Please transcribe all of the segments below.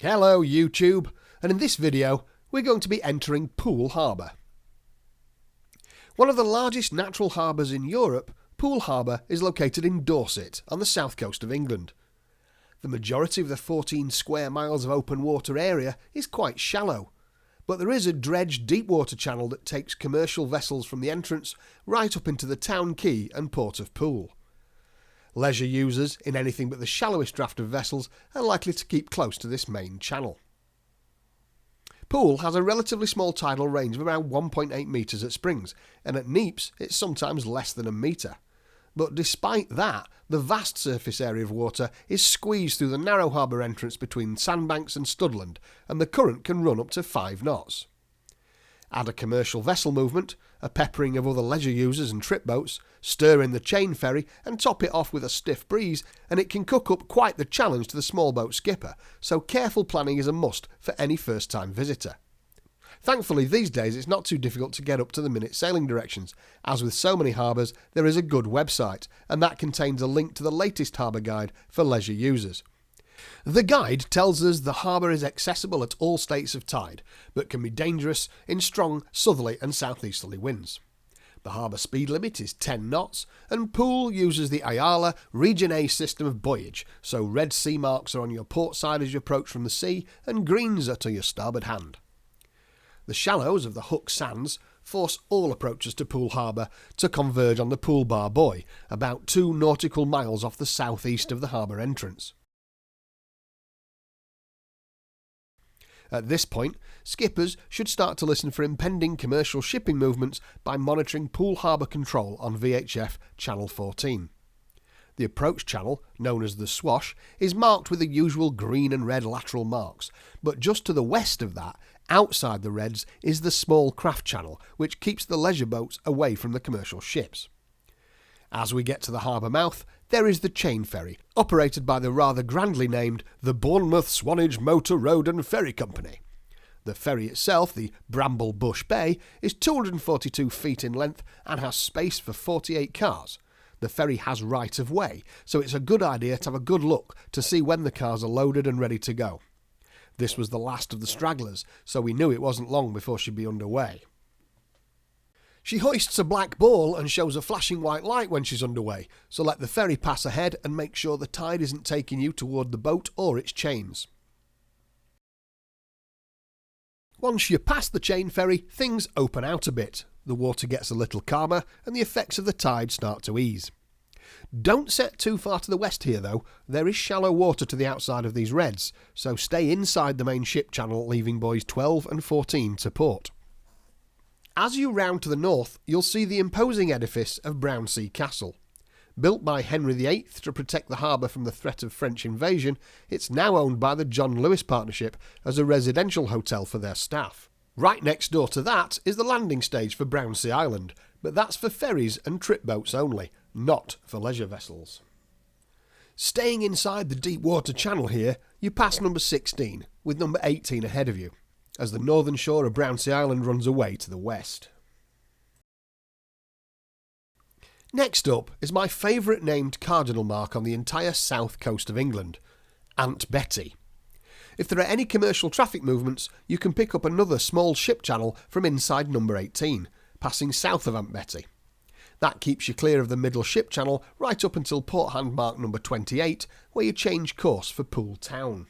Hello YouTube, and in this video we're going to be entering Poole Harbour. One of the largest natural harbours in Europe, Poole Harbour is located in Dorset on the south coast of England. The majority of the 14 square miles of open water area is quite shallow, but there is a dredged deep water channel that takes commercial vessels from the entrance right up into the town quay and port of Poole. Leisure users in anything but the shallowest draft of vessels are likely to keep close to this main channel. Poole has a relatively small tidal range of around 1.8 metres at springs, and at neaps it's sometimes less than a metre. But despite that, the vast surface area of water is squeezed through the narrow harbour entrance between Sandbanks and Studland, and the current can run up to 5 knots. Add a commercial vessel movement, a peppering of other leisure users and trip boats, stir in the chain ferry and top it off with a stiff breeze, and it can cook up quite the challenge to the small boat skipper, so careful planning is a must for any first time visitor. Thankfully these days it's not too difficult to get up to the minute sailing directions. As with so many harbours, there is a good website, and that contains a link to the latest harbour guide for leisure users. The guide tells us the harbour is accessible at all states of tide, but can be dangerous in strong southerly and southeasterly winds. The harbour speed limit is 10 knots, and Poole uses the Ayala Region A system of buoyage, so red sea marks are on your port side as you approach from the sea, and greens are to your starboard hand. The shallows of the Hook Sands force all approaches to Poole Harbour to converge on the Poole Bar buoy, about 2 nautical miles off the southeast of the harbour entrance. At this point, skippers should start to listen for impending commercial shipping movements by monitoring Poole Harbour Control on VHF Channel 14. The approach channel, known as the Swash, is marked with the usual green and red lateral marks, but just to the west of that, outside the reds, is the small craft channel, which keeps the leisure boats away from the commercial ships. As we get to the harbour mouth, there is the chain ferry, operated by the rather grandly named the Bournemouth Swanage Motor Road and Ferry Company. The ferry itself, the Bramble Bush Bay, is 242 feet in length and has space for 48 cars. The ferry has right of way, so it's a good idea to have a good look to see when the cars are loaded and ready to go. This was the last of the stragglers, so we knew it wasn't long before she'd be underway. She hoists a black ball and shows a flashing white light when she's underway, so let the ferry pass ahead and make sure the tide isn't taking you toward the boat or its chains. Once you're past the chain ferry, things open out a bit. The water gets a little calmer and the effects of the tide start to ease. Don't set too far to the west here though, there is shallow water to the outside of these reds, so stay inside the main ship channel, leaving buoys 12 and 14 to port. As you round to the north, you'll see the imposing edifice of Brownsea Castle. Built by Henry VIII to protect the harbour from the threat of French invasion, it's now owned by the John Lewis Partnership as a residential hotel for their staff. Right next door to that is the landing stage for Brownsea Island, but that's for ferries and trip boats only, not for leisure vessels. Staying inside the deep water channel here, you pass number 16, with number 18 ahead of you, as the northern shore of Brownsea Island runs away to the west. Next up is my favourite named cardinal mark on the entire south coast of England, Aunt Betty. If there are any commercial traffic movements, you can pick up another small ship channel from inside number 18, passing south of Aunt Betty. That keeps you clear of the middle ship channel right up until port hand mark number 28, where you change course for Poole Town.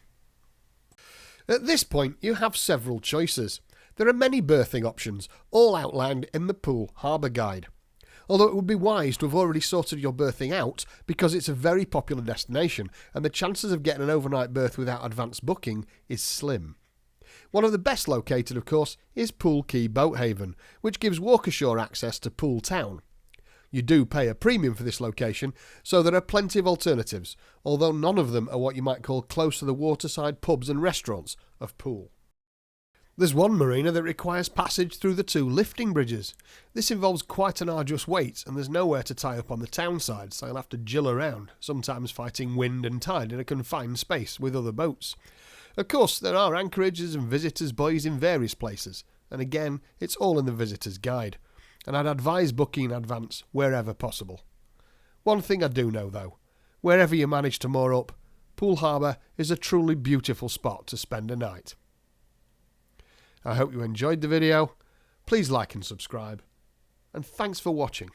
At this point you have several choices. There are many berthing options, all outlined in the Poole Harbour Guide. Although it would be wise to have already sorted your berthing out, because it's a very popular destination and the chances of getting an overnight berth without advance booking is slim. One of the best located, of course, is Poole Quay Boathaven, which gives walk ashore access to Poole Town. You do pay a premium for this location, so there are plenty of alternatives, although none of them are what you might call close to the waterside pubs and restaurants of Poole. There's one marina that requires passage through the 2 lifting bridges. This involves quite an arduous wait, and there's nowhere to tie up on the town side, so you'll have to jill around, sometimes fighting wind and tide in a confined space with other boats. Of course, there are anchorages and visitors' buoys in various places, and again, it's all in the visitor's guide, and I'd advise booking in advance wherever possible. One thing I do know though, wherever you manage to moor up, Poole Harbour is a truly beautiful spot to spend a night. I hope you enjoyed the video. Please like and subscribe, and thanks for watching.